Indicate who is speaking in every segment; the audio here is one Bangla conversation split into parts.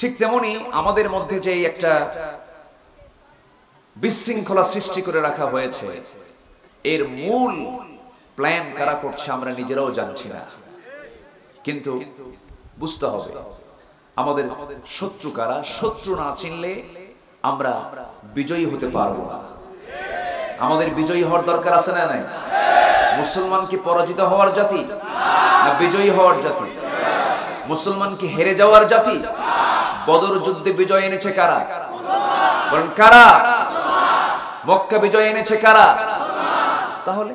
Speaker 1: ঠিক তেমনি আমাদের মধ্যে যে একটা বিশৃঙ্খলা সৃষ্টি করে রাখা হয়েছে, এর মূল প্ল্যান কারা করছে আমরা নিজেরাও জানছি না। কিন্তু বুঝতে হবে আমাদের শত্রু কারা। শত্রু না চিনলে আমরা বিজয়ী হতে পারবো না। আমাদের বিজয়ী হওয়ার দরকার আছে না নাই? মুসলমান কি পরাজিত হওয়ার জাতি না বিজয়ী হওয়ার জাতি? মুসলমান কি হেরে যাওয়ার জাতি? বদর যুদ্ধে বিজয় এনেছে কারা? বলেন কারা? মক্কা বিজয় এনেছে কারা? তাহলে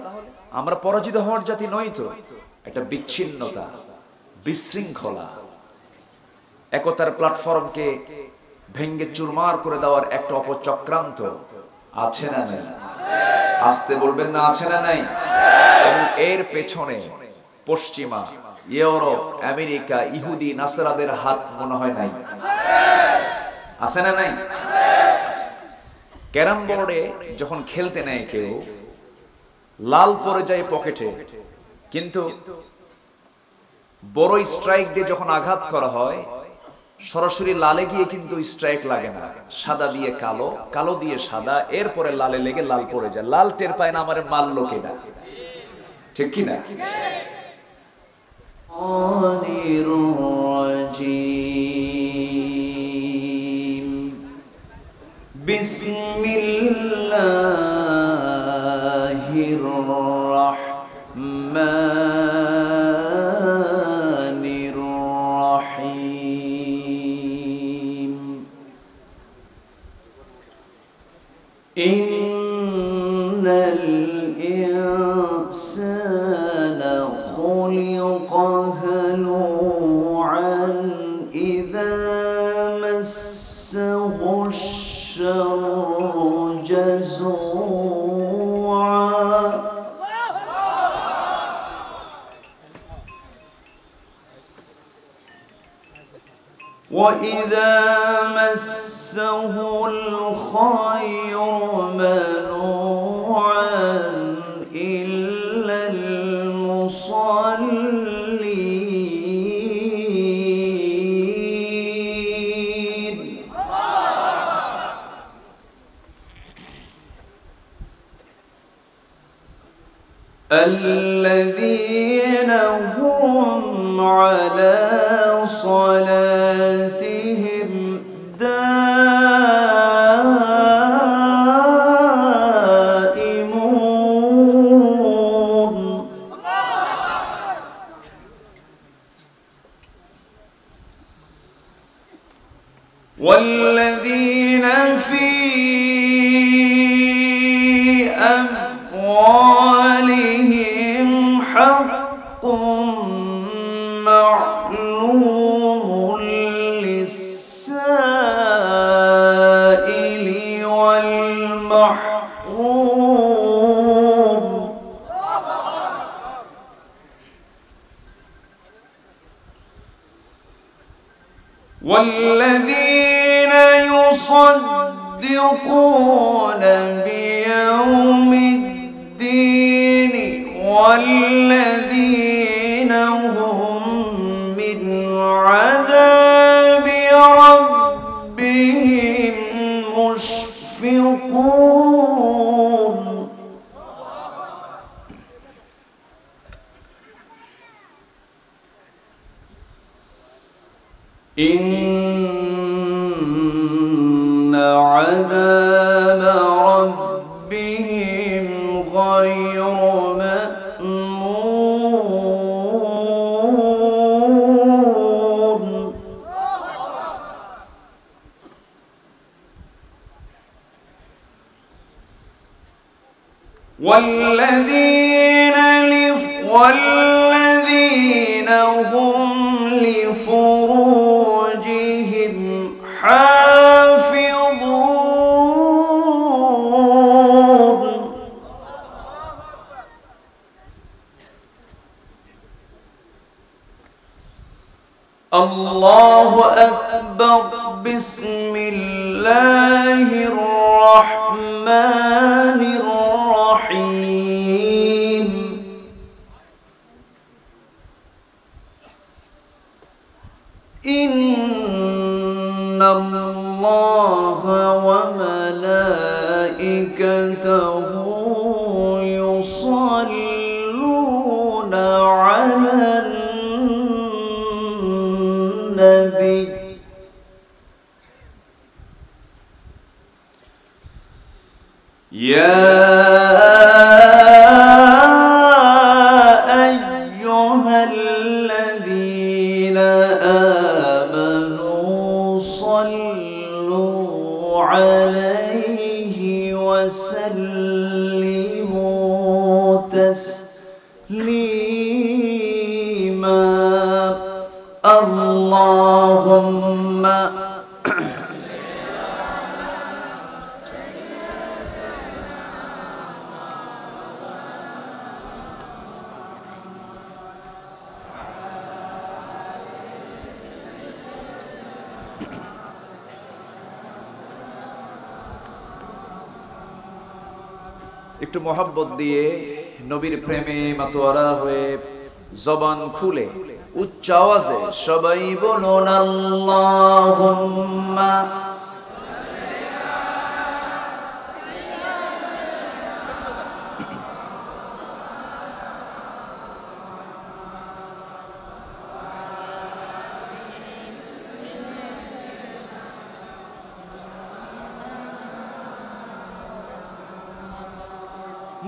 Speaker 1: আমরা পরাজিত হওয়ার জাতি নই তো। একটা বিচ্ছিন্নতা, বিশৃঙ্খলা, একতার প্ল্যাটফর্মকে ভেঙ্গে চুরমার করে দেওয়ার একটা অপচক্রান্ত আছে না নাই? আসতে বলবেন না, আছে না নাই? এবং এর পেছনে পশ্চিমা, ইউরোপ, আমেরিকা, ইহুদি নাসরাদের হাত মনে হয় নাই? আছে না নাই? ক্যারাম বোর্ডে যখন খেলতে নেয় কেউ, লাল পড়ে যায় পকেটে, কিন্তু বড় স্ট্রাইক দিয়ে যখন আঘাত করা হয় সরাসরি লালে গিয়ে কিন্তু স্ট্রাইক লাগে না, সাদা দিয়ে কালো, কালো দিয়ে সাদা, এরপরে লালে লেগে লাল পড়ে যায়। লাল টের পায় না আমারে মারলো কেনা, ঠিক কি না? বিসমিল্লাহির রাহমানির রাহিম। ইন্নাল ইনসানা খুলিকা হালুআন ইযা মাসসাহুশ শাররু জাযুআ। وَإِذَا مَسَّهُ الْخَيْرُ مَنُوعًا إِلَّا الْمُصَلِّينَ. الَّذِينَ هُمْ عَلَى صلاتهم دائمون. والذين في أموالهم حق معلوم للسائل والمحروم. والذين يصدقون بيوم الدين والذين هم من عذاب ربهم مشفقون. إن عذاب ربهم غير مأمون. والذين هم لفروجهم حافظون. الله أكبر. بسم الله الرحمن الرحيم. إن
Speaker 2: الله وملائكته يصلون على النبي يا أيها الذين آمنوا صلوا عليه وسلموا تسليما اللهم
Speaker 1: একটু মোহাব্বত দিয়ে নবীর প্রেমে মাতোয়ারা হয়ে জবান খুলে উচ্চ আওয়াজে সবাই বলুন আল্লাহুম্মা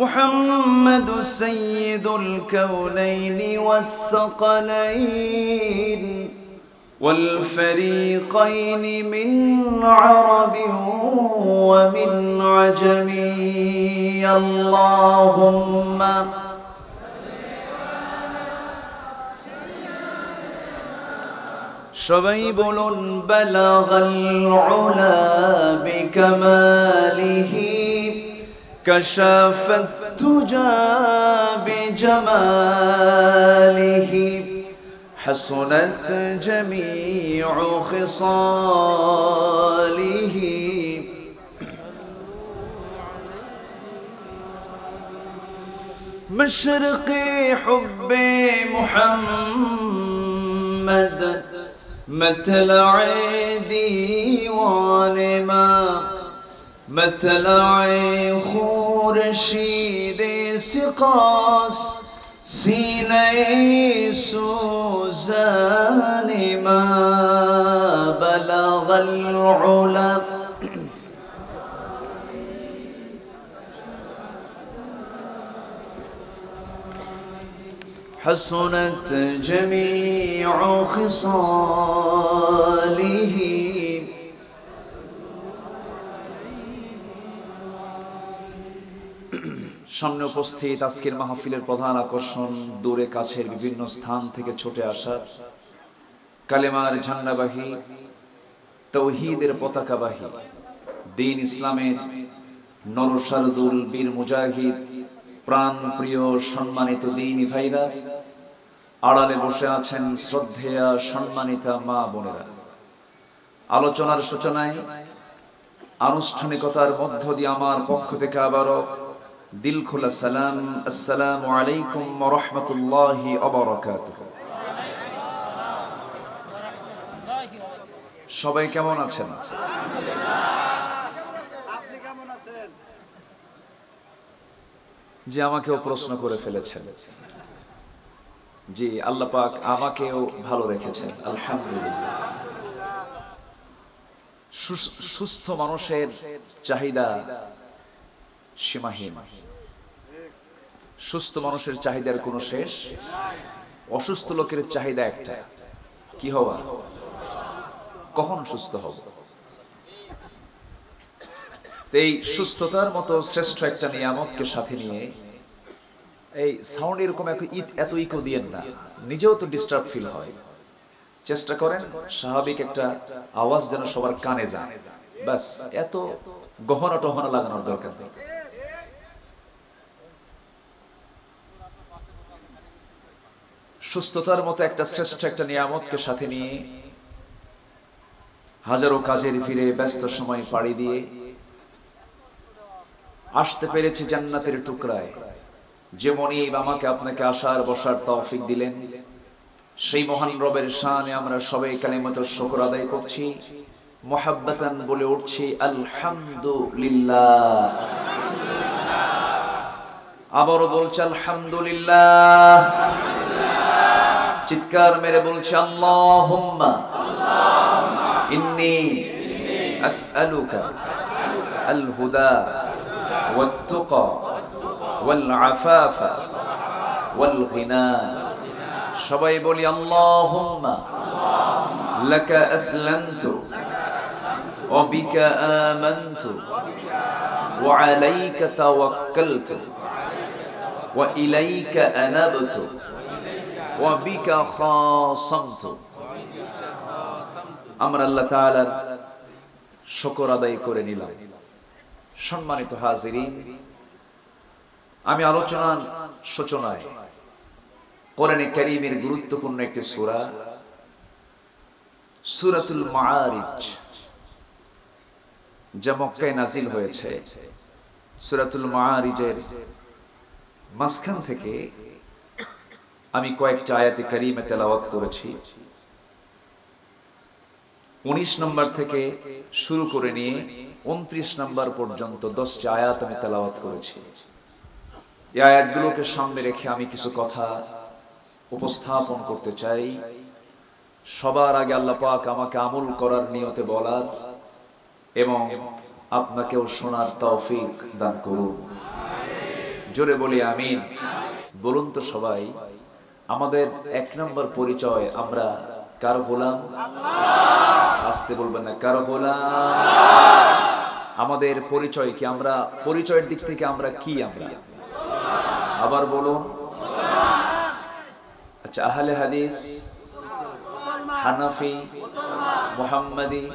Speaker 2: محمد سيد الكونين والثقلين والفريقين من عرب ومن عجم اللهم সবাই বলুন بلغ العلا بكماله كشف الدجى بجماله حسنت جميع خصاله مشرقي حب محمد مطلع ديوان ما مطلع خورشید سقاس سینه سوزان ما بلغ العلا حسنت جميع خصاله
Speaker 1: সামনে উপস্থিত আজকের মাহফিলের প্রধান আকর্ষণ দূরে কাছের বিভিন্ন স্থান থেকে ছুটে আসা কালেমার ঝান্ডাবাহী তাওহীদের পতাকাবাহী দ্বীন ইসলামের নরসারদুল বীর মুজাহিদ প্রাণ প্রিয় সম্মানিত দ্বীনি ভাইরা, আড়ালে বসে আছেন শ্রদ্ধেয়া সম্মানিতা মা বোনেরা। আলোচনার সূচনায় আনুষ্ঠানিকতার মধ্য দিয়ে আমার পক্ষ থেকে আবারও দিল খোলা সালাম, আসসালামু আলাইকুম ওয়া রাহমাতুল্লাহি ওয়া বারাকাতুহু। সবাই কেমন আছেন? যে আমাকেও প্রশ্ন করে ফেলেছেন, জি আল্লাহ পাক আমাকেও ভালো রেখেছেন, আলহামদুলিল্লাহ। সুস্থ মানুষের চাহিদা সীমাহীন, সুস্থ মানুষের চাহিদার কোনো শেষ। অসুস্থ লোকের চাহিদা একটা, কি হওয়া, কখন সুস্থ হব। এই সুস্থতার মতো শ্রেষ্ঠ একটা নিয়ামতকে সাথে নিয়ে, এই সাউন্ড এরকম এত ইকো দিয়েন না, নিজেও তো ডিস্টার্ব ফিল হয়। চেষ্টা করেন স্বাভাবিক একটা আওয়াজ যেন সবার কানে যায়, ব্যাস। এত গহনা টহনা লাগানোর দরকার নেই। সুস্থতার মতো একটা শ্রেষ্ঠ একটা নিয়ামতকে সাথে নিয়ে হাজারো কাজের ফিরে ব্যস্ত সময় পাড়ি দিয়ে আসতে পেরেছি জান্নাতের টুকরায়। যেমনই আমাকে আপনাকে আসার বসার তৌফিক দিলেন, সেই মহান রবের শানে আমরা সবাই কালিমাতুশ শুকর আদায় করছি। মুহাব্বাতান বলে উঠছি আলহামদুলিল্লাহ। আবারও বলছি আলহামদুলিল্লাহ। চিৎকার মেরে বলছি আল্লাহুম্মা ইন্নী আসআলুকা আল হুদা ওয়াত তুকা ওয়াল আফাফা ওয়াল গিনা। সবাই বলি আল্লাহুম্মা লাকা আসলামতু ওয়া বিকা আমানতু ওয়া আলাইকা তাওয়াক্কালতু ওয়া ইলাইকা আনাবতু ওয়া বিকা খাসামতু। আমরা আল্লাহ তাআলার শুকর আদায় করে নিলাম। সম্মানিত হাজিরিন, আমি আলোচনার সূচনায় কোরআনে কারীমের গুরুত্বপূর্ণ একটি সূরা সূরাতুল মাআরিজ, যা মক্কায় নাজিল হয়েছে। সূরাতুল মাআরিজের মাঝখান থেকে আমি কয়েকটা আয়াতে কারীমা তেলাওয়াত করেছি। 19 নম্বর থেকে শুরু করে নিয়ে 29 নম্বর পর্যন্ত 10টা আয়াত আমি তেলাওয়াত করেছি। এই আয়াতগুলোকে সামনে রেখে আমি কিছু কথা উপস্থাপন করতে চাই। সবার আগে আল্লাহ পাক আমাকে আমল করার নিয়তে বলার এবং আপনাকেও শোনার তৌফিক দান করুন। জোরে বলি আমিন। বলুন তো সবাই, আমাদের 1 নম্বর পরিচয়, আমরা কার গোলাম? আসতে বলবেন না, কার গোলাম? আমাদের পরিচয় কি? আমরা পরিচয়ের দিক থেকে আমরা কি? আমরা আবার বলুন। আচ্ছা, আহলে হাদিস, হানাফি, মুহাম্মাদি,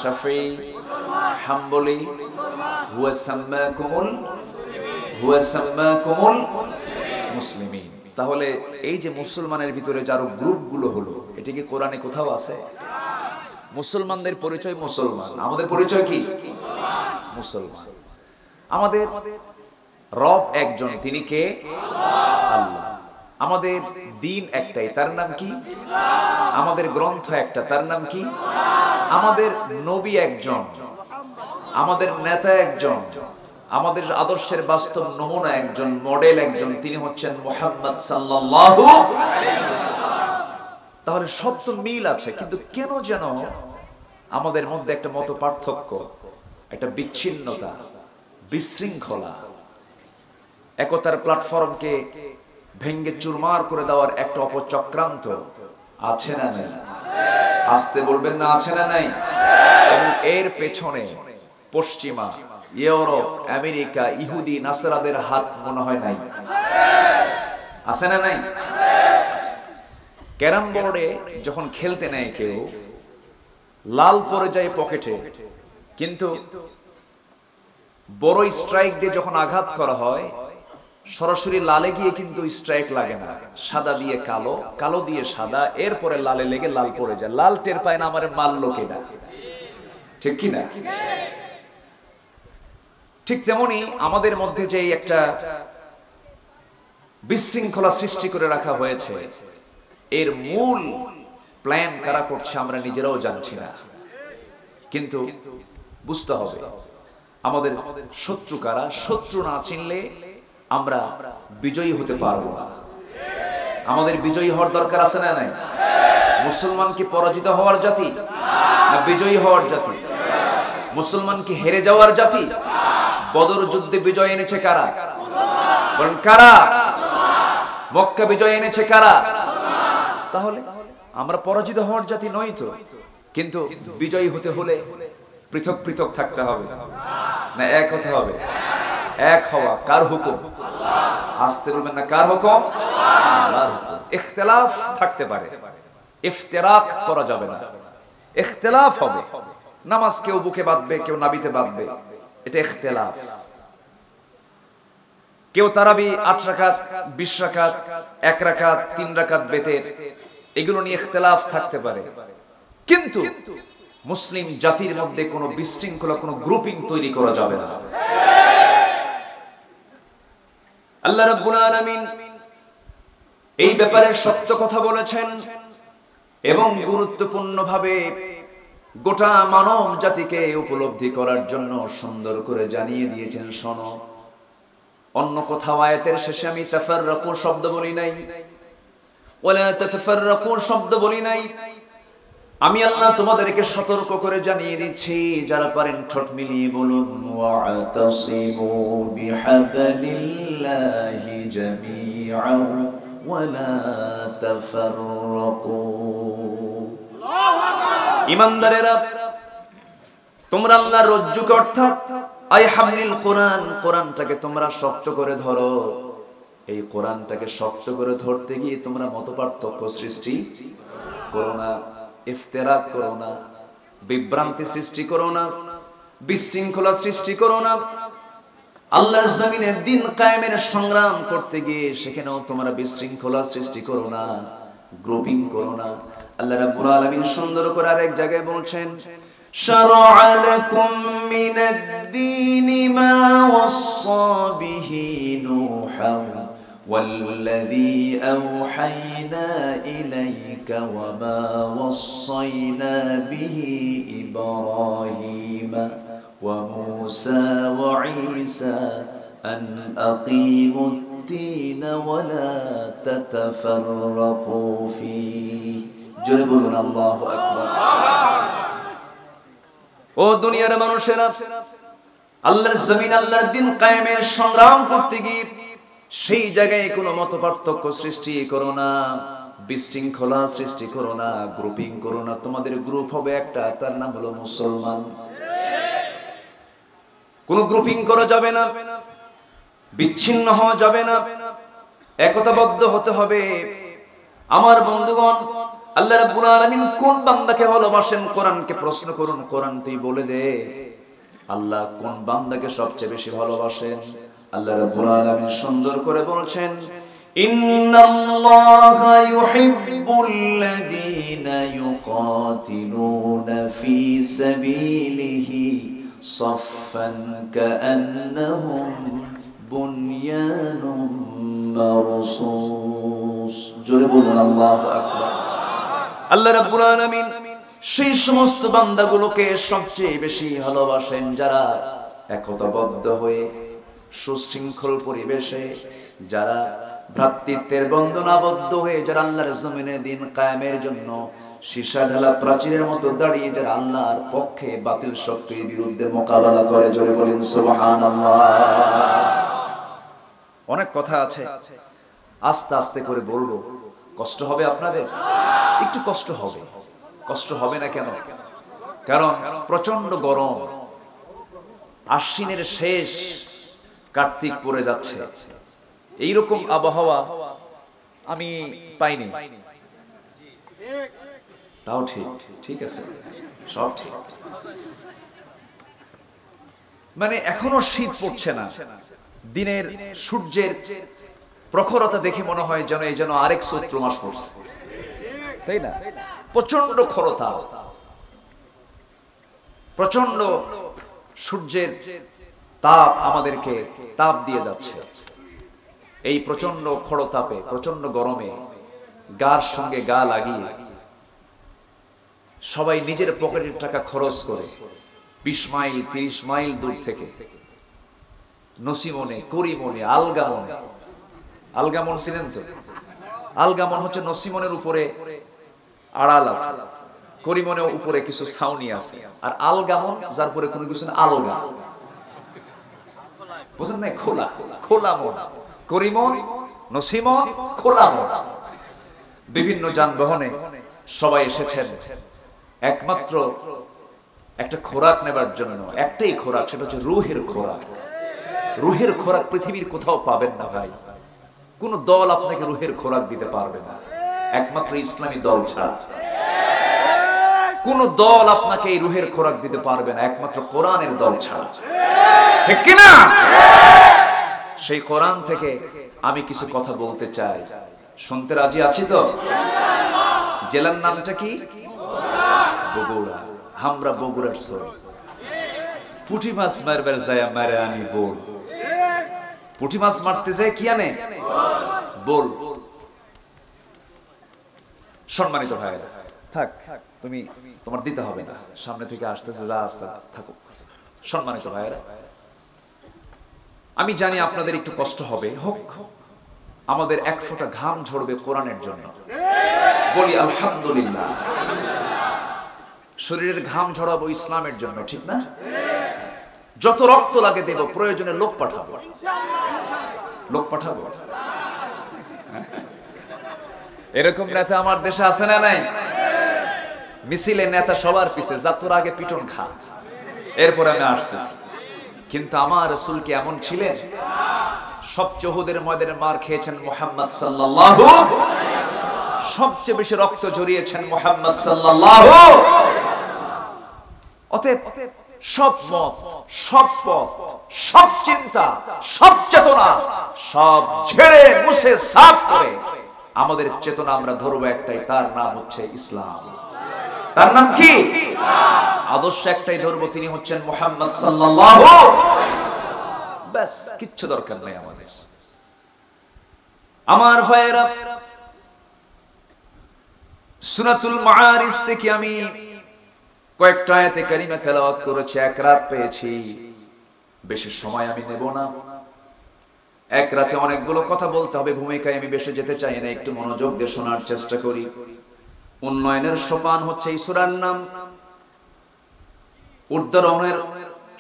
Speaker 1: শাফি, হাম্বলি, হুয়া সাম্মাকুমুল মুসলিমিন। তাহলে এই যে মুসলমানের ভিতরে যার গ্রুপগুলো হলো, এটা কি কোরআনে কোথাও আছে? মুসলমানদের পরিচয় মুসলমান। আমাদের পরিচয় কি? মুসলমান। আমাদের রব একজন, তিনি কে? আল্লাহ। আমাদের দিন একটাই, তার নাম কি? আমাদের গ্রন্থ একটা, তার নাম কি? আমাদের নবী একজন, আমাদের নেতা একজন, আমাদের আদর্শের বাস্তব নমুনা একজন, মডেল একজন, তিনি হচ্ছেন মুহাম্মদ সাল্লাল্লাহু আলাইহি ওয়াসাল্লাম। তাহলে সব তো মিল আছে, কিন্তু কেন যেন আমাদের মধ্যে একটা মত পার্থক্য, একটা বিচ্ছিন্নতা, বিশৃঙ্খলা, একতার প্ল্যাটফর্মকে ভেঙ্গে চুরমার করে দেওয়ার একটা অপচক্রান্ত আছে না নাই? আসতে বলবেন না, আছে না নাই? এবং এর পেছনে পশ্চিমা, ইউরোপ, আমেরিকা, ইহুদি, নাসারাদের হাত মনে হয় নাই? আছে না নাই? ক্যারাম বোর্ডে যখন খেলতে নেয় কেউ, লাল পড়ে যায় পকেটে, কিন্তু বড় স্ট্রাইক দিয়ে যখন আঘাত করা হয়, সরাসরি লালে গিয়ে কিন্তু স্ট্রাইক লাগে না, সাদা দিয়ে কালো, কালো দিয়ে সাদা, এরপরে লালে লেগে লাল পড়ে যায়। লাল টের পায় না আমারে মারলো কেনা, ঠিক কি না? ঠিক তেমনি আমাদের মধ্যে যে একটা বিশৃঙ্খলা সৃষ্টি করে রাখা হয়েছে, এর মূল প্ল্যান কারা করছে আমরা নিজেরাও জানছি না। কিন্তু বুঝতে হবে আমাদের শত্রু কারা। শত্রু না চিনলে আমরা বিজয়ী হতে পারবো না। আমাদের বিজয়ী হওয়ার দরকার আছে না নাই? মুসলমান কি পরাজিত হওয়ার জাতি, না বিজয়ী হওয়ার জাতি? মুসলমান কি হেরে যাওয়ার জাতি? বদর যুদ্ধে বিজয় এনেছে কারা? বলেন কারা? মক্কা বিজয় এনেছে কারা? তাহলে আমরা পরাজিত হওয়ার জাতি নই তো। কিন্তু বিজয়ী হতে হলে পৃথক পৃথক থাকতে হবে না এক হতে হবে? এক হওয়া কার হুকুম? আসতে বলবেন না, কার হুকুম? আল্লাহর হুকুম। ইখতিলাফ থাকতে পারে, ইফতিরাক করা যাবে না। ইখতিলাফ হবে, নামাজ কেউ বুকে বাঁধবে, কেউ নাবিতে বাঁধবে, এটা ইখতিলাফ। কেউ তারাবি 8 রাকাত, 20 রাকাত, 1 রাকাত, 3 রাকাত বেতের, এগুলো নিয়ে ইখতিলাফ থাকতে পারে। কিন্তু মুসলিম জাতির মধ্যে কোনো বিশৃঙ্খলা, কোনো গ্রুপিং তৈরি করা যাবে না। আল্লাহ রাব্বুল আলামিন এই ব্যাপারে সত্য কথা বলেছেন এবং গুরুত্বপূর্ণ ভাবে গোটা মানব জাতিকে উপলব্ধি করার জন্য সুন্দর করে জানিয়ে দিয়েছেন, শোনো। অন্য কোথাও আয়াতের শেষে আমি তাফাররাকু শব্দ বলি নাই, ওয়ালা তাতাফাররাকু শব্দ বলি নাই। আমি আল্লাহ তোমাদেরকে সতর্ক করে জানিয়ে দিচ্ছি, যারা পারেন ঠোঁট মিলিয়ে বলুন, ওয়াতাসিমু বিহাবলিল্লাহি জামিআন ওয়ালা তাফাররাকু। ঈমানদারেরা, তোমরা আল্লাহর রজ্জুকে অর্থাৎ আই হামলিল কোরআন, কোরআনটাকে তোমরা শক্ত করে ধরো। এই কোরআনটাকে শক্ত করে ধরতে গিয়ে তোমরা মতপার্থক্য সৃষ্টি করো না, ইফতিরাক করো না, বিভ্রান্তি সৃষ্টি করো না, বিশৃঙ্খলা সৃষ্টি করো না। আল্লাহর জমিনে দিন কায়েমের সংগ্রাম করতে গিয়ে সেখানেও তোমরা বিশৃঙ্খলা সৃষ্টি করো না, গ্রুপিং করো না। আল্লাহ রাব্বুল আলামিন সুন্দর করে আরেক জায়গায় বলছেন, শারা'a লাকুম মিনাদ-দীনি মা ওয়াসসা বিহি নূহান ওয়াল্লাযী আওহায়না ইলাইকা ওয়া মা ওয়াসাইনা বিহি ইব্রাহীমা ওয়া মূসা ওয়া ঈসা আন আকিমুদ-দীন ওয়া লা তাতাফাররাকু ফীহি। জোরে বলুন আল্লাহু আকবার। ও দুনিয়ার মানুষেরা, আল্লাহর জমিন, আল্লাহর দিন কায়েমের সংগ্রাম করতে গিয়ে সেই জায়গায় কোনো মতপার্থক্য সৃষ্টি করো না, বিশৃঙ্খলা সৃষ্টি করো না, গ্রুপিং করো না। তোমাদের গ্রুপ হবে একটা, তার নাম হলো মুসলমান। কোনো গ্রুপিং করা যাবে না, বিচ্ছিন্ন হওয়া যাবে না, একতাবদ্ধ হতে হবে। আমার বন্ধুগণ, আল্লাহ রাব্বুল আলামিন কোন বান্দাকে ভালোবাসেন? কোরআনকে প্রশ্ন করুন, কোরআন তুই বলে দে আল্লাহ কোন বান্দাকে সবচেয়ে বেশি ভালোবাসেন। আল্লাহ রাব্বুল আলামিন সুন্দর করে বলছেন, ইন্নাল্লাহা ইউহিব্বুল্লাযীনা ইউকাতিলুনা ফী সাবিলিহি সাফফান কাআন্নাহুম বুনয়ানুম মারসুস। জোরে বলুন আল্লাহু আকবার। আল্লাহ রাব্বুল আলামিন সেই সমস্ত বান্দাগুলোকে সবচেয়ে বেশি ভালোবাসেন যারা একতাবদ্ধ হয়ে সুশৃঙ্খল পরিবেশে, যারা ভ্রাতৃত্বের বন্ধনে আবদ্ধ হয়ে, যারা আল্লাহর জমিনে দিন কায়েমের জন্য সীসা ঢালা প্রাচীরের মতো দাঁড়িয়ে, যারা আল্লাহর পক্ষে বাতিল শক্তির বিরুদ্ধে মোকাবেলা করে। জোরে বলেন সুবহানাল্লাহ। অনেক কথা আছে, আস্তে আস্তে করে বলবো। কষ্ট হবে আপনাদের, একটু কষ্ট হবে। কষ্ট হবে না কেন? কারণ প্রচন্ড গরম, আশ্বিনের শেষ, কার্তিক পড়ে যাচ্ছে। এইরকম আবহাওয়া আমি পাইনি। তাও ঠিক, ঠিক আছে, সব ঠিক। মানে এখনো শীত পড়ছে না। দিনের সূর্যের প্রখরতা দেখে মনে হয় যেন এই যেন আরেক চৈত্র মাস পড়ছে, তাই না? প্রচন্ড খরতা, প্রচন্ড সূর্যের তাপ আমাদেরকে তাপ দিয়ে যাচ্ছে। এই প্রচন্ড খরতাপে, প্রচন্ড গরমে গার সঙ্গে গা লাগিয়ে সবাই নিজের পকেটের টাকা খরচ করে 20 মাইল 30 মাইল দূর থেকে নসিমনে, করিমনে, আলগামনে, আলগামন ছিলেন তো? আলগামন হচ্ছে নসিমনের উপরে আড়াল আছে, করিমনের উপরে কিছু ছাউনি আছে, আর আলগামন যার উপরে কোনো কিছু না, আলগা, বুঝলেন না? খোলা, খোলা মন। করিমন, নসিমন, খোলা মন। বিভিন্ন যানবাহনে সবাই এসেছেন একমাত্র একটা খোরাক নেবার জন্য। একটাই খোরাক, সেটা হচ্ছে রুহের খোরাক। রুহের খোরাক পৃথিবীর কোথাও পাবেন না ভাই। কোন দল আপনাকে রুহের খোরাক দিতে পারবে না, একমাত্র ইসলামী দল ছাড়া। কোন দল আপনাকে এই রুহের খোরাক দিতে পারবে না, একমাত্র কোরআনের দল ছাড়া। ঠিক কিনা? সেই কোরআন থেকে আমি কিছু কথা বলতে চাই, শুনতে রাজি আছি তো? জেলার নামটা কি? বগুড়া। আমরা বগুড়ার ছোট। পুঁটি মাছ মারবার যায় মারে আনি বল। পুঁটি মাছ মারতে যায় কি আনে? বল। সম্মানিত ভাইরা, থাক তুমি তোমার দিতে হবে না, সামনে থেকে আসতেছে, যা আসতে থাকো। সম্মানিত ভাইয়েরা, আমি জানি আপনাদের একটু কষ্ট হবে, হোক, আমাদের এক ফোঁটা ঘাম ঝরবে কোরআনের জন্য। বলি আলহামদুলিল্লাহ। শরীরের ঘাম ঝরাবো ইসলামের জন্য, ঠিক না? যত রক্ত লাগে দেব, প্রয়োজনে লোক পাঠাবো। লোক পাঠাবো। এরকম নেতা আমার দেশে আছে না নাই? মিছিলে নেতা সবার পিছে, যা তোর আগে পিটন খা, এরপরে আমি আসতেছি। কিন্তু আমার রাসূল কি এমন ছিলেন? সবচেয়ে উহুদের ময়দানে মার খেয়েছেন মুহাম্মদ সাল্লাল্লাহু, সবচেয়ে বেশি রক্ত ঝরিয়েছেন মুহাম্মদ সাল্লাল্লাহু। অতএব সব মত, সব পথ, সব চিন্তা, সব চেতনা সব ঝেড়ে মুছে সাফ করে আমাদের চেতনা আমরা ধরবো একটাই, তার নাম হচ্ছে ইসলাম। তার নাম কি? আদর্শ একটাই ধরবো, তিনি হচ্ছেন মুহাম্মদ সাল্লাল্লাহু। ব্যাস, কিচ্ছু দরকার নাই আমাদের। আমার ভাইয়েরা, সূরাতুল মাআরিজ থেকে আমি কয়েকটা আয়াতে কারিমা তেলাওয়াত করেছি, এক রাত পেয়েছি, বেশি সময় আমি নেব না। এক রাতে অনেকগুলো কথা বলতে হবে, ভূমিকায় আমি বেশি যেতে চাই না, একটু মনোযোগ দিয়ে শোনার চেষ্টা করি। উন্নয়নের সোপান হচ্ছে এই সূরার নাম, উদ্ধারণের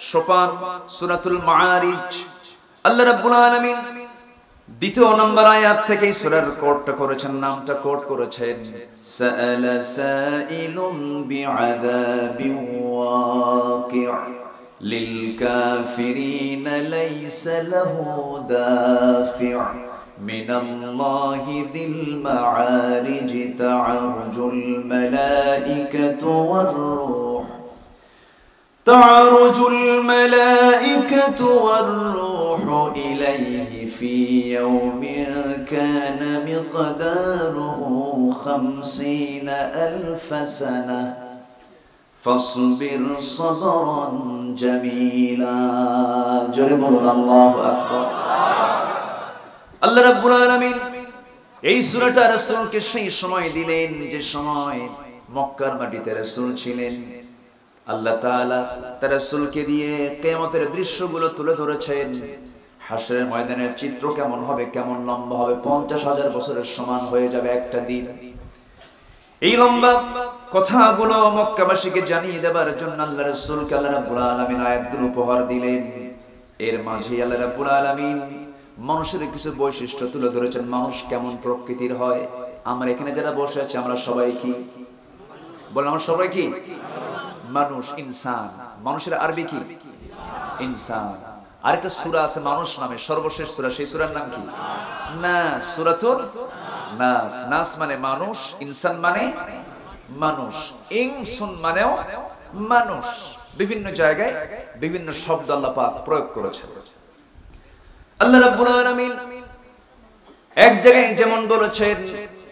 Speaker 1: সোপান সূরাতুল মাআরিজ। আল্লাহ রাব্বুল আলামিন দ্বিতীয় নম্বর আয়াত থেকে এই সূরার কোটটা করেছেন, নামটা কোট করেছেন, সাআলা সাইলুম বিআযাবিন ওয়াকি' লিল কাফিরিনা লাইসা লাহু দাফি' মিনাল্লাহি যিল মাআরিজ তা'রুজুল মালাইকাতু ওয়ার রূহ تعرج الملائكة والروح إليه في يوم كان مقداره 50,000 سنة فاصبر صبرا جميلا جربنا الله أكبر আল্লাহ রাব্বুল আলামিন এই সূরাটা রাসূলকে সেই সময় দিলেন যে সময় মক্কার মাটিতে রাসূল ছিলেন। আল্লাহ তাআলা তার রাসূলকে দিয়ে কিয়ামতের দৃশ্যগুলো তুলে ধরেছেন। হাশরের ময়দানের চিত্র কেমন হবে, কেমন লম্বা হবে, 50,000 বছরের সমান হয়ে যাবে একটা দিন। এই লম্বা কথাগুলো মক্কাবাসীকে জানিয়ে দেবার জন্য আল্লাহ রাসূলকে আল্লাহ রাব্বুল আলামিন আয়াতগুলো উপহার দিলেন। এর মাঝে আল্লাহ রাব্বুল আলামিন মানুষের কিছু বৈশিষ্ট্য তুলে ধরেছেন, মানুষ কেমন প্রকৃতির হয়। আমরা এখানে যারা বসে আছি আমরা সবাই কি বলেন? আমরা সবাই কি মানুষ, ইনসান। মানুষের আরবি কি? ইনসান। আরেকটা সূরা আছে মানুষ নামে, সর্বশেষ সূরা, সেই সূরার নাম কি? নাস, সূরাতুন নাস। নাস মানে মানুষ, ইনসান মানে মানুষ, ইনসুন মানেও মানুষ। বিভিন্ন জায়গায় বিভিন্ন শব্দ আল্লাহ পাক প্রয়োগ করেছেন। আল্লাহ রাব্বুল আলামিন এক জায়গায় যেমন বলেছেন,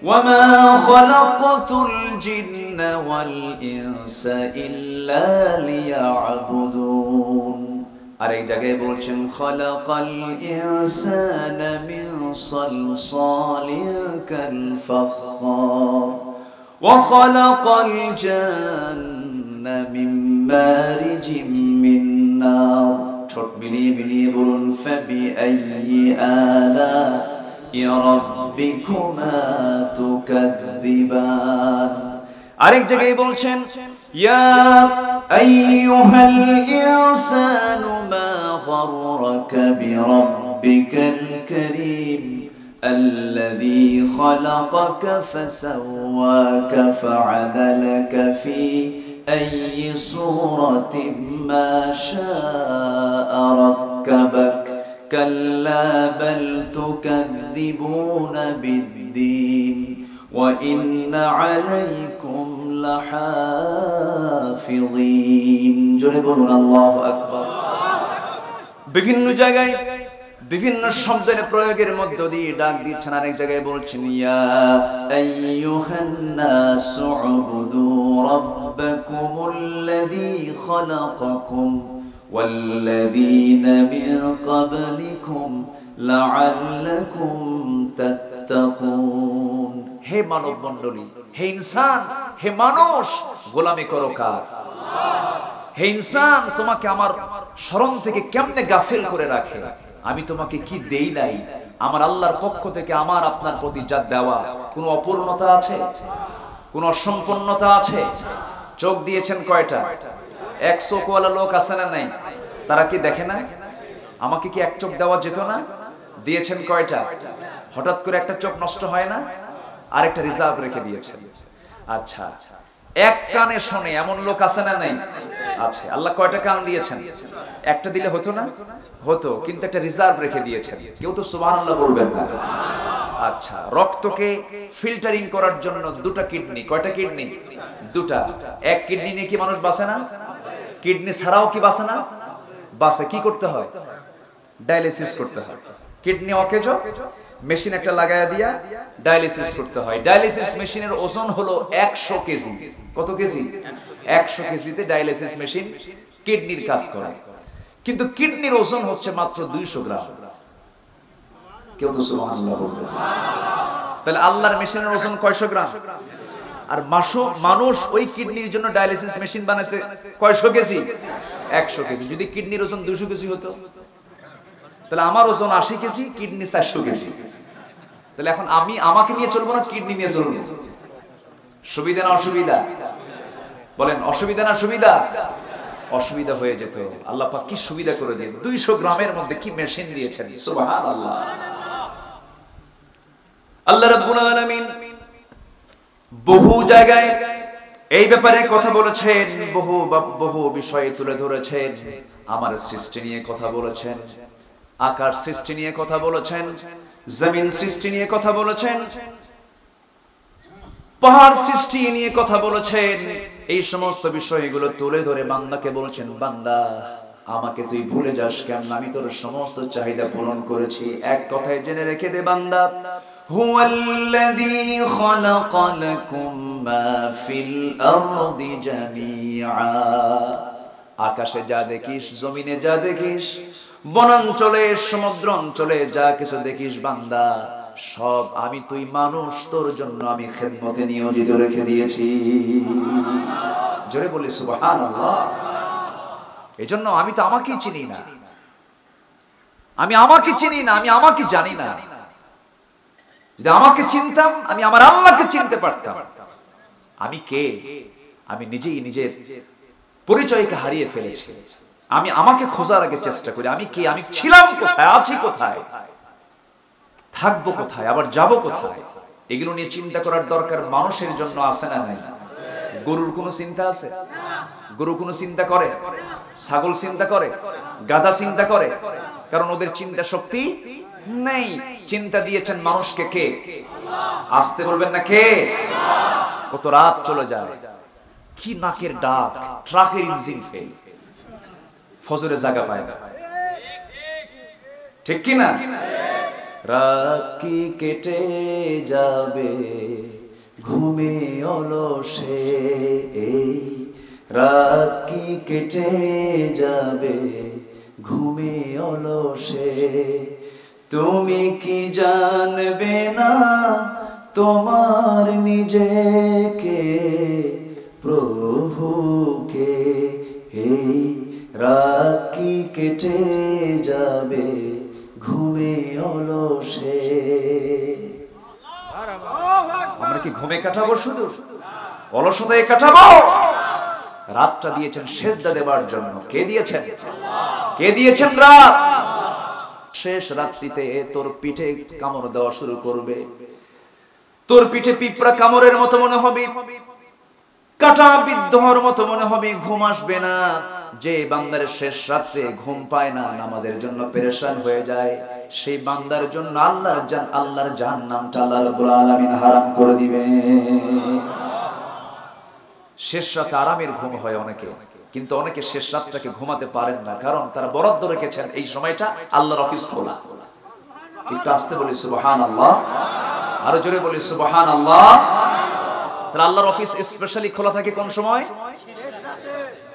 Speaker 1: ওয়ামা খালাকাতুল জিন্না ওয়াল ইনসা ইল্লা লিয়াবুদুন। আর এই জায়গায় বলছেন, খালাকাল ইনসানা মিন সালসালিন কাল ফাখখার ওয়া খালাকাল জান্না মিন মারিজিম মিন নার। ঠোঁট মিলিয়ে মিলিয়ে বলুন, ফাবিআইয়ি আলা'i রাব্বিকুমা তুকাযযিবান। আরেক জায়গায় বলছেন, ইয়া আইয়ুহাল ইনসানু মা গাররাকা বিরাব্বিকাল কারীম আল্লাযী খালাকাকা ফাসাওয়াকা ফাআদালাকা ফি আইয়ি সূরাতিন মা শাআ রাক্কাবাক কাল্লা বাল তুকাযযিবুনা বিদ্দীন ওয়া ইন্না আলাইকুম লাহাফিযীন। জোরে বলুন আল্লাহু আকবার। বিভিন্ন জায়গায় বিভিন্ন শব্দের প্রয়োগের মধ্য দিয়ে ডাক দিচ্ছেন। আরেক জায়গায় বলছেন, ইয়া আইয়ুহান নাসু উবুদু রাব্বাকুমুল্লাযী খালাকাকুম ওয়াল্লাযীনা মিন ক্বাবলিকুম লাআল্লাকুম তাত্তাকুন। হে মানব মণ্ডলী, হে ইনসান, হে মানুষ, গোলামি করো কার? হে ইনসান, তোমাকে আমার স্মরণ থেকে কেমনে গাফিল করে রাখে। আমি তোমাকে কি দেই নাই? আমার আল্লাহর পক্ষ থেকে আমার আপনার প্রতি যা দেওয়া, কোনো অপূর্ণতা আছে? কোনো অসম্পূর্ণতা আছে? চোখ দিয়েছেন কয়টা? এক চোখওয়ালা লোক আছে না নাই? তারা কি দেখে না? আমাকে কি এক চোখ দেওয়া যেত না? দিয়েছেন কয়টা? হঠাৎ করে একটা চোখ নষ্ট হয় না? আরেকটা রিজার্ভ রেখে দিয়েছেন। আচ্ছা, এক কানে শোনে এমন লোক আছে না নাই? আছে। আল্লাহ কয়টা কান দিয়েছেন? একটা দিলে হতো না? হতো, কিন্তু একটা রিজার্ভ রেখে দিয়েছেন। কেউ তো সুবহানাল্লাহ বলবেন না। আচ্ছা, রক্তকে ফিল্টারিং করার জন্য দুটা কিডনি। কয়টা কিডনি? দুটা। এক কিডনি নিয়ে কি মানুষ বাঁচে না? কিডনি ছাড়াও কি বাঁচে না? বাঁচে। কি করতে হয়? ডায়ালিসিস করতে হয়। কিডনি অকেজো, মেশিন একটা লাগায়া দিয়া ডায়ালিসিস করতে হয়। ডায়ালিসিস মেশিনের ওজন হলো 100 কেজি। কত কেজি? 100 কেজিতে ডায়ালিসিস মেশিন কিডনির কাজ করে। কিন্তু কিডনির ওজন হচ্ছে মাত্র 200 গ্রাম। কেউ তো সুবহানাল্লাহ বলবে। তাহলে আল্লাহর মেশিনের ওজন কয়শো গ্রাম? আর মানুষ ওই কিডনির জন্য ডায়ালিসিস মেশিন বানাইছে কয়শো কেজি? 100 কেজি। যদি কিডনির ওজন 200 কেজি হতো, তাহলে আমার ওজন 80 কেজি, কিডনি 400 কেজি। তাহলে এখন আমি আমাকে নিয়ে চলবো না কিডনি নিয়ে চলবো? সুবিধা না অসুবিধা? বলেন, অসুবিধা না সুবিধা? অসুবিধা হয়ে যেত। আল্লাহ পাক কি সুবিধা করে দিয়েছেন। 200 গ্রামের মধ্যে কি মেশিন দিয়েছেন। সুবহানাল্লাহ। আল্লাহ রাব্বুল আলামিন বহু জায়গায় এই ব্যাপারে কথা বলেছেন, বহু বিষয় তুলে ধরেছেন। আমার সৃষ্টি নিয়ে কথা বলেছেন, আকাশ সৃষ্টি নিয়ে কথা বলেছেন, জমিন সৃষ্টি নিয়ে কথা বলেছেন, পাহাড় সৃষ্টি নিয়ে কথা বলেছেন। এই সমস্ত বিষয়গুলো তুলে ধরে বান্দাকে বলছেন, বান্দা আমাকে তুই ভুলে যাস কেন? আমি তোর সমস্ত চাহিদা পূরণ করেছি। এক কথায় জেনে রেখে দে বান্দা, হুয়াল্লাযী খালাকা লাকুম মা ফিল আরদি জামিআ। আকাশে যা দেখিস, জমিনে যা দেখিস, বনাঞ্চলে সমুদ্র অঞ্চলে যা কিছু দেখিস বান্দা, সব আমি তুই মানুষ তোর জন্য আমি খেদমতে নিয়োজিত রেখে দিয়েছি। জোরে বলি সুবহানাল্লাহ। এজন্য আমি তো আমাকেই চিনি না, আমি আমাকে চিনি না, আমি আমাকে জানি না। যদি আমাকে চিনতাম, আমি আমার আল্লাহকে চিনতে পারতাম। আমি কে? আমি নিজেই নিজের পরিচয়কে হারিয়ে ফেলেছি। আমি আমাকে খোঁজার আগে চেষ্টা করি, আমি কে, আমি ছিলাম কোথায়, আছি কোথায়, থাকবো কোথায়, আবার যাব কোথায়। এগুলো নিয়ে চিন্তা করার দরকার মানুষের জন্য আছে না নাই? গরুর কোনো চিন্তা আছে? গরু কোনো চিন্তা করে? ছাগল চিন্তা করে? গাধা চিন্তা করে? কারণ ওদের চিন্তা শক্তি নেই। চিন্তা দিয়েছেন মানুষকে কে? আসতে বলবেন না কে? কত রাত চলে যায়, কি নাকের ডাক, ট্রাকের ইঞ্জিন ফেল, ফজরে জায়গা পায় না, ঠিক কি না? রাত কি কেটে যাবে ঘুমে অলসে, এই রাত কি কেটে যাবে ঘুমে অলসে, তুমি কি জানবে না তোমার নিজেকে, প্রভুকে, এই রাত কি কেটে যাবে ঘুমে অলসে। আমরা কি ঘুমে কাটাবো? শুধু অলসতায় কাটাবো? রাতটা দিয়েছেন সেজদা দেবার জন্য। কে দিয়েছেন? কে দিয়েছেন রাত? শেষ রাত্রিতে তোর পিঠে কামড় দেওয়া শুরু করবে, তোর পিঠে পিঁপড়া কামড়ের মতো মনে হবে, কাটা বিদ্ধ হওয়ার মতো মনে হবে, ঘুম আসবে না। যে বান্দার শেষ রাত্রে ঘুম পায় না, নামাজের জন্য পেরেশান হয়ে যায়, সেই বান্দার জন্য আল্লাহর জাহান্নামটা আল্লাহ রাব্বুল আলামিন হারাম করে দিবে। শেষ রাতে আরামের ঘুম হয় অনেকে, কিন্তু অনেকে শেষ রাতটাকে ঘুমাতে পারেন না, কারণ তারা বরাদ্দ রেখেছেন এই সময়টা আল্লাহর অফিস খোলা। একটু আসতে বলি সুবহানাল্লাহ, আরো জোরে বলি সুবহানাল্লাহ। তাহলে আল্লাহর অফিস স্পেশালি খোলা থাকে কোন সময়?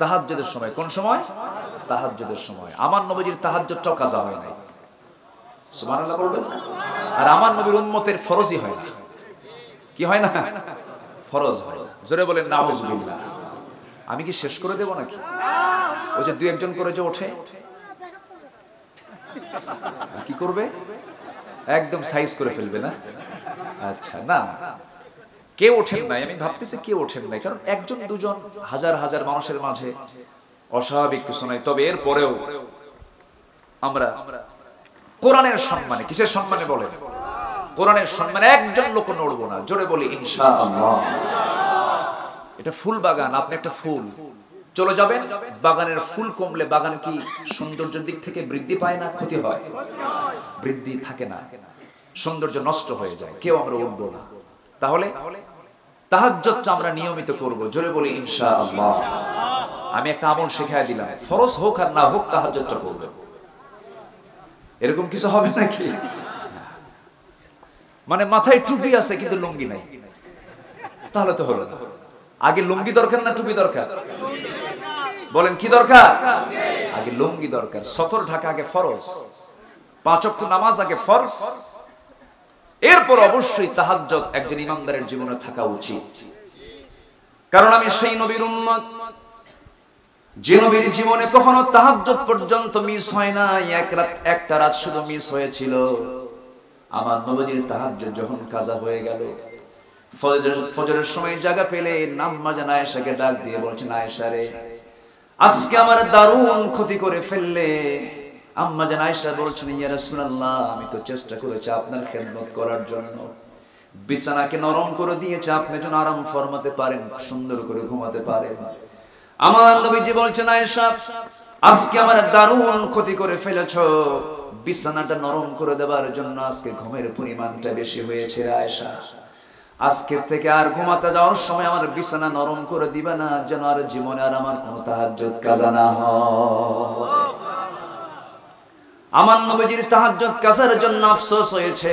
Speaker 1: তাহাজ্জুদের সময়। কোন সময়? তাহাজ্জুদের সময়। আমার নবীর তাহাজ্জুদটাও কাজা হয় না, সুবহানাল্লাহ বলবেন। আর আমার নবীর উম্মতের ফরজই হয় না। কি হয় না? ফরজ হয়। জোরে বলেন নাউজুবিল্লাহ। আমি কি শেষ করে দেব নাকি? ওই যে দুই একজন করে যে ওঠে, কি করবে? একদম সাইজ করে ফেলবে না? আচ্ছা, না, কেউ ওঠেন নাই। আমি ভাবতেছি কেউ ওঠেন নাই, কারণ একজন দুজন হাজার হাজার মানুষের মাঝে অস্বাভাবিক কিছু নাই। তবে এর পরেও আমরা কোরআনের সম্মানে, কিসের সম্মানে বলেন? কোরআনের সম্মানে একজন লোক নড়বো না। জোরে বলি ইনশাআল্লাহ। এটা ফুল বাগান, আপনি একটা ফুল চলে যাবেন, বাগানের ফুল কমলে বাগান কি সৌন্দর্যের দিক থেকে বৃদ্ধি পায় না, ক্ষতি হয়? বৃদ্ধি থাকে না, সৌন্দর্য নষ্ট হয়ে যায়। কেউ আমরা উঠবো না। তাহলে তাহাজ্জুদটা আমরা নিয়মিত করব। জোরে বলি ইনশাআল্লাহ। আমি একটা আমল শেখায় দিলাম, ফরজ হোক আর না হোক তাহাজ্জুদটা করবে। এরকম কিছু হবে নাকি? মানে মাথায় টুপি আছে কিন্তু লুঙ্গি নাই, তাহলে তো হলো না। আগে লুঙ্গি দরকার না টুপি দরকার? বলেন কি দরকার? আগে লুঙ্গি দরকার। সতর ঢাকা আগে ফরজ, 5 ওয়াক্ত নামাজ আগে ফরজ, এরপর অবশ্যই তাহাজ্জুদ একজন ইমানদারের জীবনে থাকা উচিত। কারণ আমি সেই নবীর উম্মত যে নবীর জীবনে কখনো তাহাজ্জুদ পর্যন্ত মিস হয় না। একটা রাত শুধু মিস হয়েছিল। আমার নবীর তাহাজ্জুদ যখন কাজা হয়ে গেল, ফজরের সময় জায়গা পেলে আম্মা জান আয়েশাকে ডাক দিয়ে বলছেন, আয়েশা রে, আজকে আমার দারুণ ক্ষতি করে ফেললে। আম্মা জান আয়েশা বলছেন, ইয়া রাসূলুল্লাহ, আমি তো চেষ্টা করেছি আপনার খেদমত করার জন্য, বিছানাকে নরম করে দিয়েছি আপনি যেন আরাম ফরমাতে পারেন, সুন্দর করে ঘুমাতে পারেন। আমার নবীজি বলছেন, আয়েশা, আজকে আমার দারুণ ক্ষতি করে ফেলেছো। বিছানাটা নরম করে দেওয়ার জন্য আজকে ঘুমের পরিমাণটা বেশি হয়েছে আয়েশা। আজকে থেকে আর ঘুমাতে যাওয়ার সময় আমার বিছানা নরম করে দিবা না, যেন আর জীবনে আর আমার কোনো তাহাজ্জুদ কাজা না হয়। আমার নবীজির তাহাজ্জুদ কাজার জন্য আফসোস হয়েছে।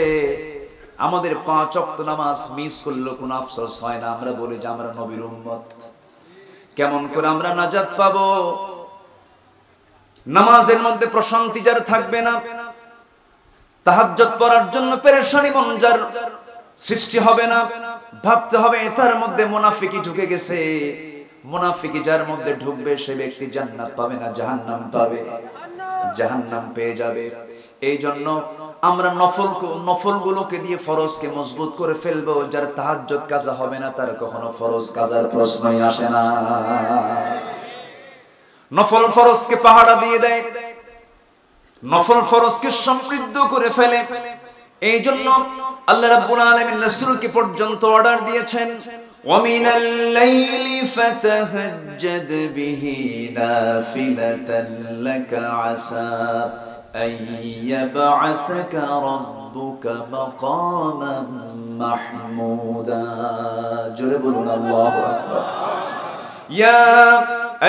Speaker 1: আমাদের 5 ওয়াক্ত নামাজ মিস করলে কোনো আফসোস হয় না। আমরা বলি যে আমরা নবীর উম্মত, কেমন করে আমরা নাজাত পাবো? নামাজের মধ্যে প্রশান্তি যার থাকবে না, তাহাজ্জুদ পড়ার জন্য পেরেশানি মন যার সৃষ্টি হবে না, ভাবতে হবে তার মধ্যে মুনাফিকি ঢুকে গেছে। মুনাফিকি যার মধ্যে ঢুকবে সে ব্যক্তি জান্নাত পাবে না, জাহান্নাম পাবে, জাহান্নাম পেয়ে যাবে। এই জন্য আমরা নফলগুলোকে দিয়ে ফরজকে মজবুত করে ফেলবো। যার তাহাজ্জুদ কাজা হবে না তার কখনো ফরজ কাজার প্রশ্নই আসে না। নফল ফরজকে পাহারা দিয়ে দেয়, নফল ফরজকে সমৃদ্ধ করে ফেলে। এই জন্য আল্লাহ রাব্বুল আলামিন রাসূলকে পর্যন্ত অর্ডার দিয়েছেন, ওয়া মিনাল লাইলি ফাতাহাজ্জাদ বিহি নাফিলাতান লাকা আসা আন ইয়াবআসাকা রাব্বুকা মাকামান মাহমুদা। জোরে বলুন আল্লাহু আকবার। ইয়া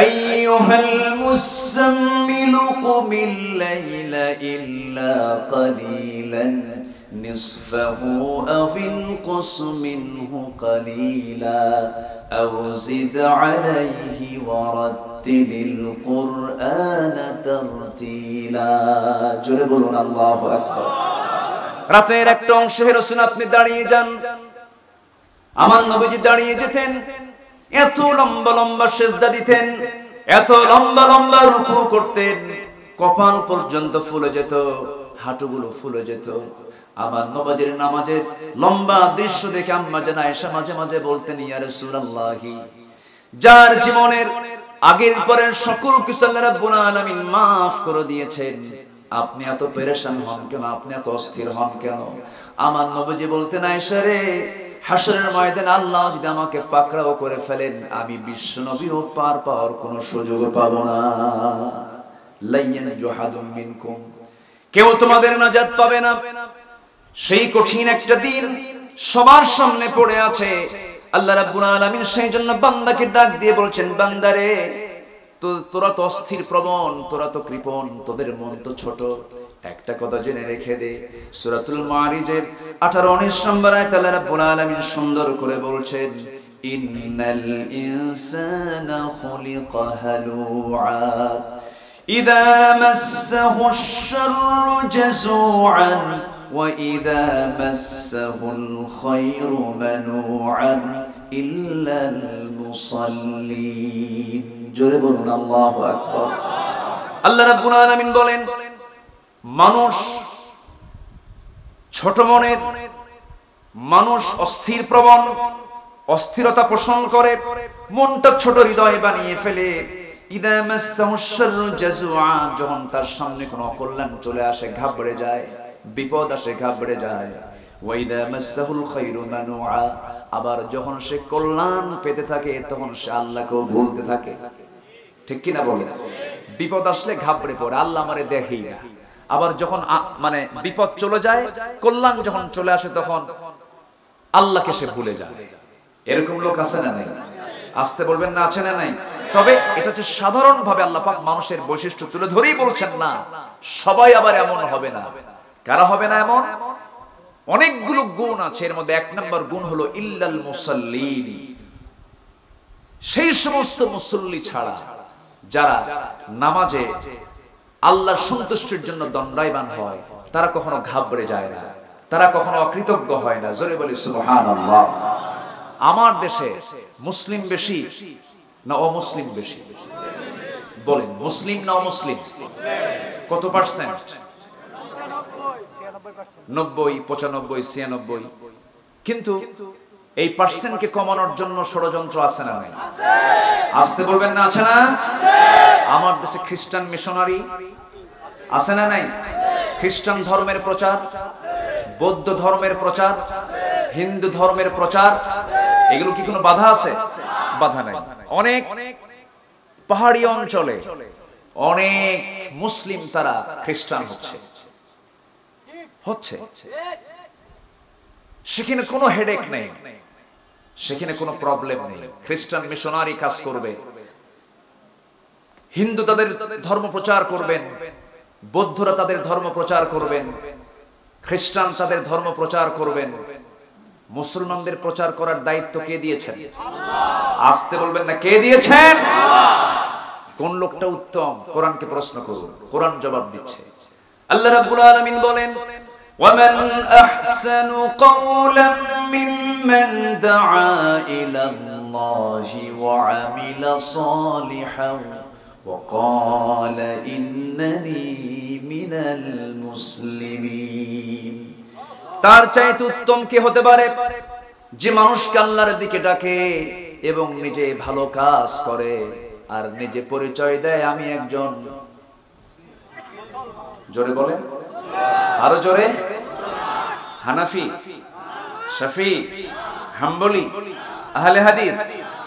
Speaker 1: আইয়ুহাল মুসাম্মিলু কুমিল লাইলা ইল্লা কালিলান নিসফাহু আও ইনকুস মিনহু কালিলা আও জিদ আলাইহি ওয়া রাত্তিলিল কুরআনা তারতিলা। জোরে বলুন আল্লাহু আকবার। রাতের একটা অংশে রাসূল আপনি দাঁড়িয়ে যান। আমার নবীজি দাঁড়িয়ে যেতেন, এত লম্বা লম্বা সিজদা দিতেন, এত লম্বা লম্বা রুকু করতেন, কপাল পর্যন্ত ফুলে যেত, হাঁটুগুলো ফুলে যেত। আমার নবীর নামাজের লম্বা দৃশ্য দেখে আম্মা জান আয়েশা মাঝে মাঝে বলতেন, ইয়া রাসূলুল্লাহ, যার জীবনের আগের পরের সকল কিছু আল্লাহ রাব্বুল আলামিন maaf করে দিয়েছেন, আপনি এত পেরেশান হন কেন? আপনি এত অস্থির হন কেন? আমার নবীজি বলতেন, আয়েশা রে, হাসরের ময়দানে আল্লাহ যদি আমাকে পাকড়াও করে ফেলেন, আমি বিশ্ব নবীও পার পাওয়ার কোনো সুযোগ পাবো না। লাইয়ান জুহাদুম মিনকুম, কেউ তোমাদের নাজাত পাবে না। সেই কঠিন একটা দিন সবার সামনে পড়ে আছে। আল্লাহ রাব্বুল আলামিন সেই জন্য বান্দাকে ডাক দিয়ে বলছেন, বান্দারে, তোরা তো অস্থির প্রবণ, তোরা তো কৃপণ, তোদের মন তো ছোট। একটা কথা জেনে রেখে দে, সূরাতুল মারিজের 18-19 নম্বর আয়াতে আল্লাহ রাব্বুল আলামিন সুন্দর করে বলছেন, ইন্নাল ইনসানা খুলিকা হালুআ ইযা মাসসাহুশ শাররু জাযুআন ওয়া ইযা মাসসাহুল খায়রু মানুআন
Speaker 2: إلا المصلين জোরে বলুন আল্লাহু আকবার।
Speaker 1: আল্লাহ রাব্বুল আলামিন বলেন, মানুষ ছোট মনের, মানুষ অস্থির প্রবণ, অস্থিরতা পোষণ করে, মনটা ছোট হৃদয় বানিয়ে ফেলে। ইদা মাসসাহুশ শাররু জাযুআ, যখন তার সামনে কোনো অকল্যাণ চলে আসে ঘাবড়ে যায়, বিপদ আসে ঘাবড়ে যায়। ওয়া ইদা মাসসাহুল খায়রু মানুআ, আবার যখন সে কল্যাণ পেতে থাকে তখন সে আল্লাহকেও ভুলতে থাকে। ঠিক কিনা বলেন? বিপদ আসলে ঘাবড়ে পড়ে, আল্লাহ আমারে দেখেই না। আবার যখন মানে বিপদ চলে যায়, কল্যাণ যখন চলে আসে তখন আল্লাহকে সে ভুলে যায়। এরকম লোক আছে না নাই? আসতে বলবেন না, আছে না নাই? তবে এটা হচ্ছে সাধারণ ভাবে আল্লাহ পাক মানুষের বৈশিষ্ট্য তুলে ধরেই বলছেন, না সবাই আবার এমন হবে না। কারা হবে না এমন? অনেকগুলো গুণ আছে, এর মধ্যে 1 নম্বর গুণ হলো ইল্লাল মুসাল্লিন, সেই সমস্ত মুসল্লি ছাড়া যারা নামাজে আল্লাহর সন্তুষ্টির জন্য দণ্ডায়মান হয়, তারা কখনো ঘাবড়ে যায় না, তারা কখনো অকৃতজ্ঞ হয় না। জোরে বলি সুবহানাল্লাহ। আমার দেশে মুসলিম বেশি না অমুসলিম বেশি? বলেন, মুসলিম না অমুসলিম? কত পার্সেন্ট? 90, 95, 96। কিন্তু এই পার্সেন্টকে কমানোর জন্য ষড়যন্ত্র আছে না নাই? আসতে বলবেন না, আছে না? আমার দেশে খ্রিস্টান মিশনারি আছে না নাই? খ্রিস্টান ধর্মের প্রচার, বৌদ্ধ ধর্মের প্রচার, হিন্দু ধর্মের প্রচার, এগুলো কি কোনো বাধা আছে? বাধা নাই। অনেক পাহাড়ি অঞ্চলে অনেক মুসলিম তারা খ্রিস্টান হচ্ছে, সেখানে কোনো হেডেক নেই, সেখানে কোনো প্রবলেম নেই। খ্রিস্টান মিশনারি কাজ করবে, হিন্দু তাদের ধর্ম প্রচার করবেন, বৌদ্ধরা তাদের ধর্ম প্রচার করবেন, খ্রিস্টান তাদের ধর্ম প্রচার করবেন। মুসলমানদের প্রচার করার দায়িত্ব কে দিয়েছেন? আসতে বলবেন না, কে দিয়েছেন? কোন লোকটা উত্তম? কোরআনকে প্রশ্ন করুন, কোরআন জবাব দিচ্ছে। আল্লাহ রাব্বুল আলামিন বলেন,
Speaker 2: ومن أحسن قولا ممن دعا إلى الله وعمل صالحا وقال إنني من المسلمين।
Speaker 1: তার চাইতে উত্তম কে হতে পারে যে মানুষকে আল্লাহর দিকে ডাকে এবং নিজে ভালো কাজ করে আর নিজে পরিচয় দেয় আমি একজন, জোরে বলেন, আরো জোরে, হানাফি, শাফি, হাম্বলি, আহলে হাদিস,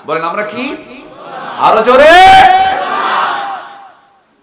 Speaker 1: বলেন আমরা কি? আরো জোরে।